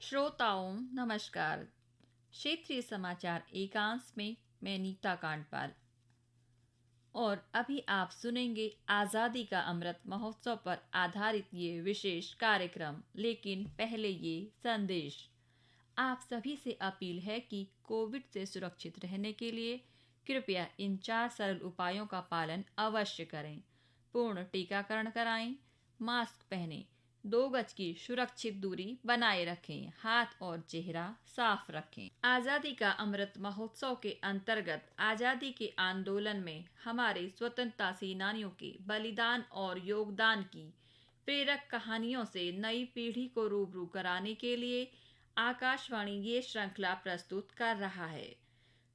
श्रोताओं नमस्कार। क्षेत्रीय समाचार एकांश में मैं नीता कांडपाल और अभी आप सुनेंगे आज़ादी का अमृत महोत्सव पर आधारित ये विशेष कार्यक्रम। लेकिन पहले ये संदेश। आप सभी से अपील है कि कोविड से सुरक्षित रहने के लिए कृपया इन 4 सरल उपायों का पालन अवश्य करें। पूर्ण टीकाकरण कराएं, मास्क पहनें, 2 गज की सुरक्षित दूरी बनाए रखें, हाथ और चेहरा साफ रखें। आज़ादी का अमृत महोत्सव के अंतर्गत आज़ादी के आंदोलन में हमारे स्वतंत्रता सेनानियों के बलिदान और योगदान की प्रेरक कहानियों से नई पीढ़ी को रूबरू कराने के लिए आकाशवाणी ये श्रृंखला प्रस्तुत कर रहा है।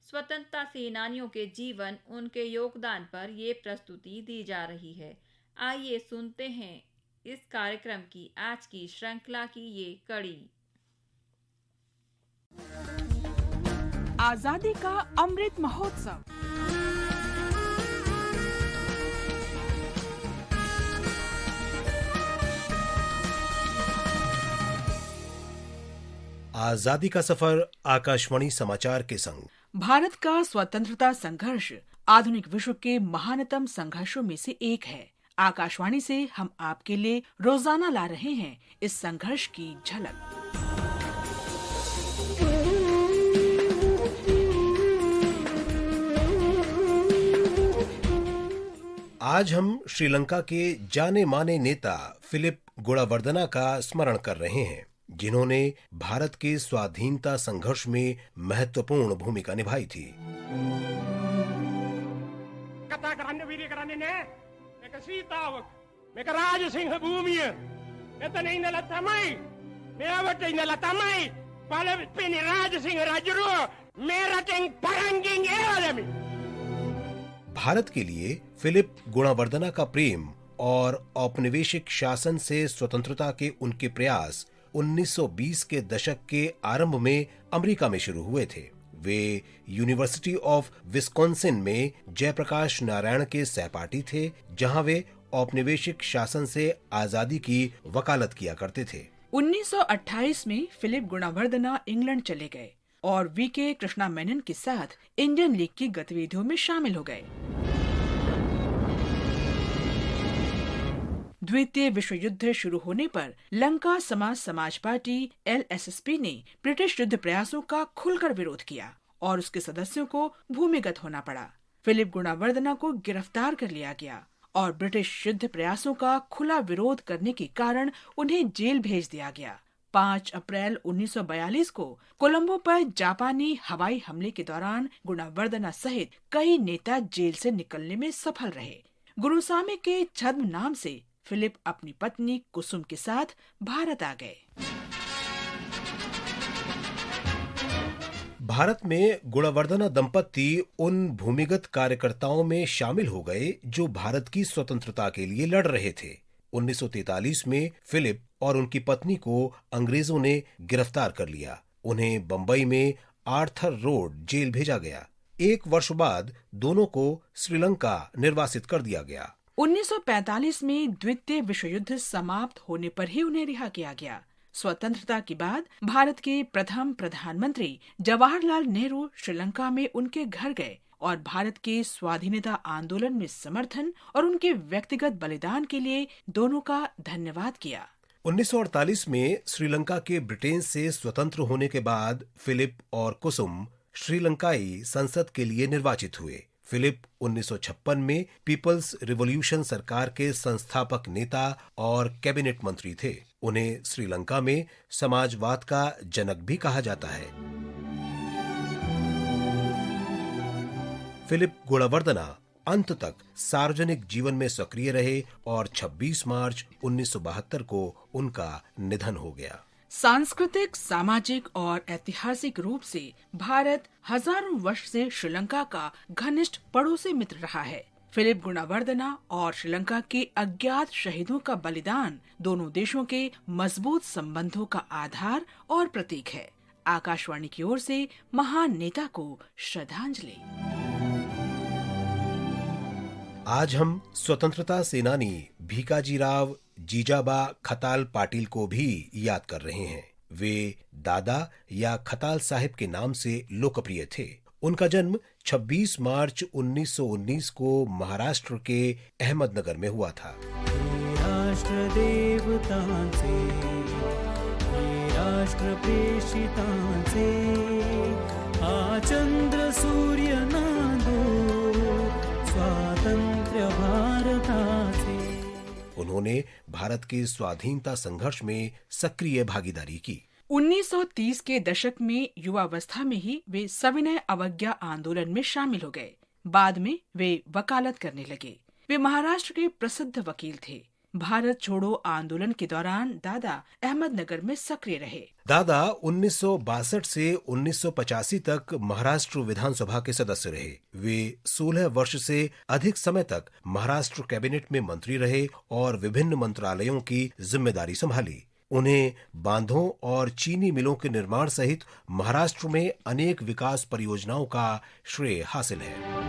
स्वतंत्रता सेनानियों के जीवन, उनके योगदान पर ये प्रस्तुति दी जा रही है। आइए सुनते हैं इस कार्यक्रम की आज की श्रृंखला की ये कड़ी। आजादी का अमृत महोत्सव। आजादी का सफर आकाशवाणी समाचार के संग। भारत का स्वतंत्रता संघर्ष आधुनिक विश्व के महानतम संघर्षों में से एक है। आकाशवाणी से हम आपके लिए रोजाना ला रहे हैं इस संघर्ष की झलक। आज हम श्रीलंका के जाने माने नेता फिलिप गुणावर्दना का स्मरण कर रहे हैं, जिन्होंने भारत के स्वाधीनता संघर्ष में महत्वपूर्ण भूमिका निभाई थी। මේක රාජසිංහ භූමිය. මෙතන ඉඳලා තමයි මෙවට ඉඳලා තමයි පළවෙනි රාජසිංහ රජුරෝ මේ රටෙන් පරං ගියේ. भारत के लिए फिलिप गुणावर्दना का प्रेम और औपनिवेशिक शासन से स्वतंत्रता के उनके प्रयास 1920 के दशक के आरंभ में अमेरिका में शुरू हुए थे। वे यूनिवर्सिटी ऑफ विस्कॉन्सिन में जयप्रकाश नारायण के सहपाठी थे, जहां वे औपनिवेशिक शासन से आजादी की वकालत किया करते थे। 1928 में फिलिप गुणावर्दना इंग्लैंड चले गए और वीके कृष्णा मेनन के साथ इंडियन लीग की गतिविधियों में शामिल हो गए। द्वितीय विश्व युद्ध शुरू होने पर लंका समाज पार्टी LSSP ने ब्रिटिश युद्ध प्रयासों का खुलकर विरोध किया और उसके सदस्यों को भूमिगत होना पड़ा। फिलिप गुणावर्दना को गिरफ्तार कर लिया गया और ब्रिटिश युद्ध प्रयासों का खुला विरोध करने के कारण उन्हें जेल भेज दिया गया। 5 अप्रैल 1942 को कोलंबो पर जापानी हवाई हमले के दौरान गुणावर्दना सहित कई नेता जेल से निकलने में सफल रहे। गुरुसामी के छद्म नाम से फिलिप अपनी पत्नी कुसुम के साथ भारत आ गए। भारत में गुणावर्दना दंपति उन भूमिगत कार्यकर्ताओं में शामिल हो गए जो भारत की स्वतंत्रता के लिए लड़ रहे थे। 1943 में फिलिप और उनकी पत्नी को अंग्रेजों ने गिरफ्तार कर लिया। उन्हें बंबई में आर्थर रोड जेल भेजा गया। 1 वर्ष बाद दोनों को श्रीलंका निर्वासित कर दिया गया। 1945 में द्वितीय विश्व युद्ध समाप्त होने पर ही उन्हें रिहा किया गया। स्वतंत्रता के बाद भारत के प्रथम प्रधानमंत्री जवाहरलाल नेहरू श्रीलंका में उनके घर गए और भारत के स्वाधीनता आंदोलन में समर्थन और उनके व्यक्तिगत बलिदान के लिए दोनों का धन्यवाद किया। 1948 में श्रीलंका के ब्रिटेन से स्वतंत्र होने के बाद फिलिप और कुसुम श्रीलंकाई संसद के लिए निर्वाचित हुए। फिलिप 1956 में पीपल्स रिवॉल्यूशन सरकार के संस्थापक नेता और कैबिनेट मंत्री थे। उन्हें श्रीलंका में समाजवाद का जनक भी कहा जाता है। फिलिप गुणावर्दना अंत तक सार्वजनिक जीवन में सक्रिय रहे और 26 मार्च 1972 को उनका निधन हो गया। सांस्कृतिक, सामाजिक और ऐतिहासिक रूप से भारत हजारों वर्ष से श्रीलंका का घनिष्ठ पड़ोसी मित्र रहा है। फिलिप गुणावर्दना और श्रीलंका के अज्ञात शहीदों का बलिदान दोनों देशों के मजबूत संबंधों का आधार और प्रतीक है। आकाशवाणी की ओर से महान नेता को श्रद्धांजलि। आज हम स्वतंत्रता सेनानी भीकाजीराव जीजाबा खताल पाटिल को भी याद कर रहे हैं। वे दादा या खताल साहिब के नाम से लोकप्रिय थे। उनका जन्म 26 मार्च 1919 को महाराष्ट्र के अहमदनगर में हुआ था। राष्ट्र देवतांचे, राष्ट्र प्रेषितांचे, आ चंद्र सूर्य नादो स्वातंत्र्य भारताचे। उन्होंने भारत के स्वाधीनता संघर्ष में सक्रिय भागीदारी की। 1930 के दशक में युवावस्था में ही वे सविनय अवज्ञा आंदोलन में शामिल हो गए। बाद में वे वकालत करने लगे। वे महाराष्ट्र के प्रसिद्ध वकील थे। भारत छोड़ो आंदोलन के दौरान दादा अहमदनगर में सक्रिय रहे। दादा 1962 से 1985 तक महाराष्ट्र विधानसभा के सदस्य रहे। वे 16 वर्ष से अधिक समय तक महाराष्ट्र कैबिनेट में मंत्री रहे और विभिन्न मंत्रालयों की जिम्मेदारी संभाली। उन्हें बांधों और चीनी मिलों के निर्माण सहित महाराष्ट्र में अनेक विकास परियोजनाओं का श्रेय हासिल है।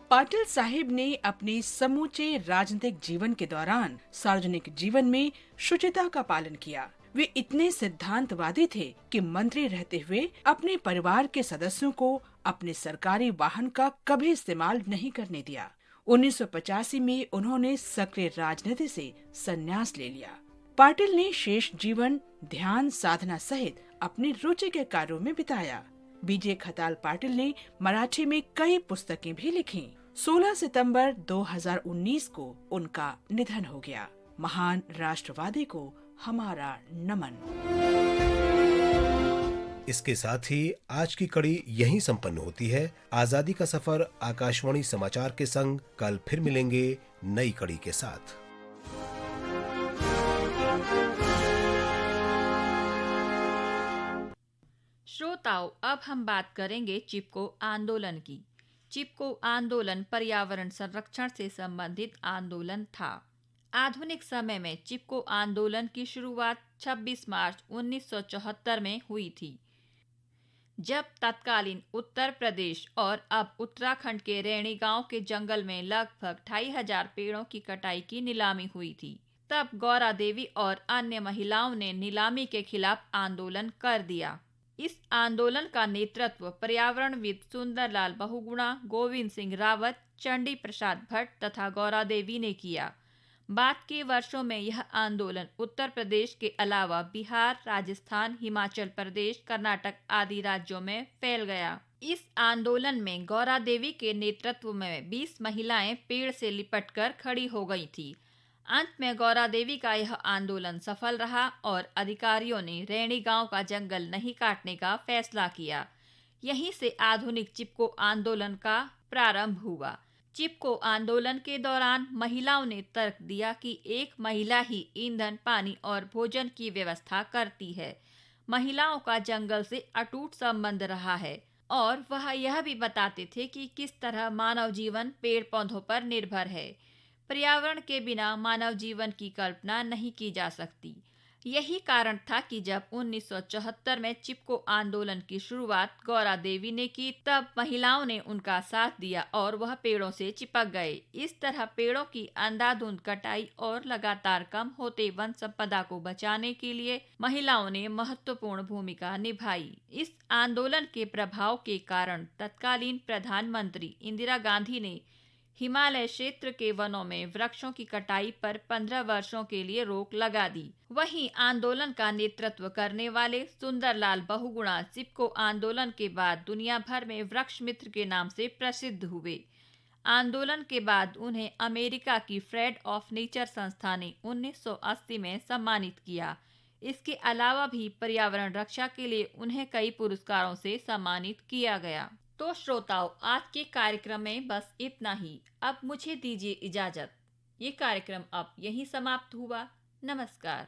पाटिल साहिब ने अपने समूचे राजनीतिक जीवन के दौरान सार्वजनिक जीवन में शुचिता का पालन किया। वे इतने सिद्धांतवादी थे कि मंत्री रहते हुए अपने परिवार के सदस्यों को अपने सरकारी वाहन का कभी इस्तेमाल नहीं करने दिया। 1985 में उन्होंने सक्रिय राजनीति से संन्यास ले लिया। पाटिल ने शेष जीवन ध्यान साधना सहित अपनी रुचि के कार्यों में बिताया। बीजे खताल पाटिल ने मराठी में कई पुस्तकें भी लिखीं। 16 सितंबर 2019 को उनका निधन हो गया। महान राष्ट्रवादी को हमारा नमन। इसके साथ ही आज की कड़ी यहीं संपन्न होती है। आजादी का सफर आकाशवाणी समाचार के संग कल फिर मिलेंगे नई कड़ी के साथ। श्रोताओं, अब हम बात करेंगे चिपको आंदोलन की। चिपको आंदोलन पर्यावरण संरक्षण से संबंधित आंदोलन था। आधुनिक समय में चिपको आंदोलन की शुरुआत 26 मार्च 1974 में हुई थी, जब तत्कालीन उत्तर प्रदेश और अब उत्तराखंड के रैणी गांव के जंगल में लगभग 2500 पेड़ों की कटाई की नीलामी हुई थी। तब गौरा देवी और अन्य महिलाओं ने नीलामी के खिलाफ आंदोलन कर दिया। इस आंदोलन का नेतृत्व पर्यावरणविद सुंदरलाल बहुगुणा, गोविंद सिंह रावत, चंडी प्रसाद भट्ट तथा गौरा देवी ने किया। बाद के वर्षों में यह आंदोलन उत्तर प्रदेश के अलावा बिहार, राजस्थान, हिमाचल प्रदेश, कर्नाटक आदि राज्यों में फैल गया। इस आंदोलन में गौरा देवी के नेतृत्व में 20 महिलाएं पेड़ से लिपटकर खड़ी हो गई थी। अंत में गौरा देवी का यह आंदोलन सफल रहा और अधिकारियों ने रैणी गांव का जंगल नहीं काटने का फैसला किया। यहीं से आधुनिक चिपको आंदोलन का प्रारंभ हुआ। चिपको आंदोलन के दौरान महिलाओं ने तर्क दिया कि एक महिला ही ईंधन, पानी और भोजन की व्यवस्था करती है। महिलाओं का जंगल से अटूट संबंध रहा है और वह यह भी बताते थे कि किस तरह मानव जीवन पेड़ पौधों पर निर्भर है। पर्यावरण के बिना मानव जीवन की कल्पना नहीं की जा सकती। यही कारण था कि जब 1974 में चिपको आंदोलन की शुरुआत गौरा देवी ने की, तब महिलाओं ने उनका साथ दिया और वह पेड़ों से चिपक गए। इस तरह पेड़ों की अंधाधुंध कटाई और लगातार कम होते वन संपदा को बचाने के लिए महिलाओं ने महत्वपूर्ण भूमिका निभाई। इस आंदोलन के प्रभाव के कारण तत्कालीन प्रधानमंत्री इंदिरा गांधी ने हिमालय क्षेत्र के वनों में वृक्षों की कटाई पर 15 वर्षों के लिए रोक लगा दी। वहीं आंदोलन का नेतृत्व करने वाले सुंदरलाल बहुगुणा चिपको आंदोलन के बाद दुनिया भर में वृक्ष मित्र के नाम से प्रसिद्ध हुए। आंदोलन के बाद उन्हें अमेरिका की फ्रेंड ऑफ नेचर संस्था ने 1980 में सम्मानित किया। इसके अलावा भी पर्यावरण रक्षा के लिए उन्हें कई पुरस्कारों से सम्मानित किया गया। तो श्रोताओं, आज के कार्यक्रम में बस इतना ही। अब मुझे दीजिए इजाजत। ये कार्यक्रम अब यहीं समाप्त हुआ। नमस्कार।